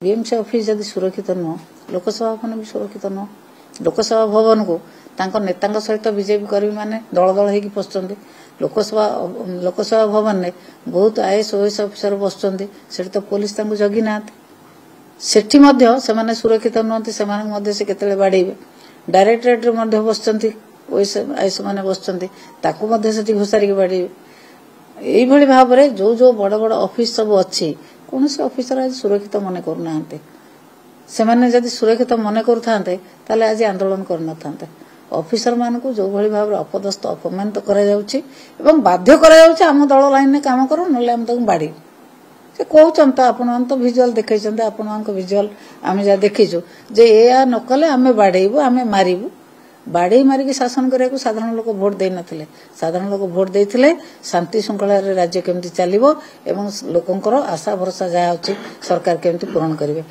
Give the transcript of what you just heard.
BMC office जदि सुरक्षित नुह लोकसभा भवन भी सुरक्षित नुह। लोकसभा भवन को नेता सहित बीजेपी कर्मी माने दल दल होगी पशुंट। लोकसभा भवन में बहुत आईएएस ओएएस ऑफिसर बसुंट। से तो पुलिस जगी ना सेठी से सुरक्षित नुहति से केतले बाड़े डायरेक्टरेट बसुंट आईएएस मैंने बसुंट से घोषारिक बाड़े। यही भाव में जो जो बड़ बड़ ऑफिस सब अच्छी कौन से ऑफिसर आज सुरक्षित मन करना से सुरक्षित मन करते आज आंदोलन करना। ऑफिसर मान को जो भाई भाव अपदस्थ अपमानित बाध्य आम दल लाइन में काम करो ना बाड़ी से कहते आपण तो भिजुआल देखते आपण भिजुआल आम जहाँ देखीचु जे या नकले आम बाड़ेबू आम मारू बाड़े मारिकी शासन करने को साधारण लोक भोट दे नथिले। साधारण लोक भोट देथिले शांति श्रृंखला राज्य केमती चलिबो एवं लोकंकर आशा भरोसा जहाँ अच्छी सरकार केमती पूरण करेंगे।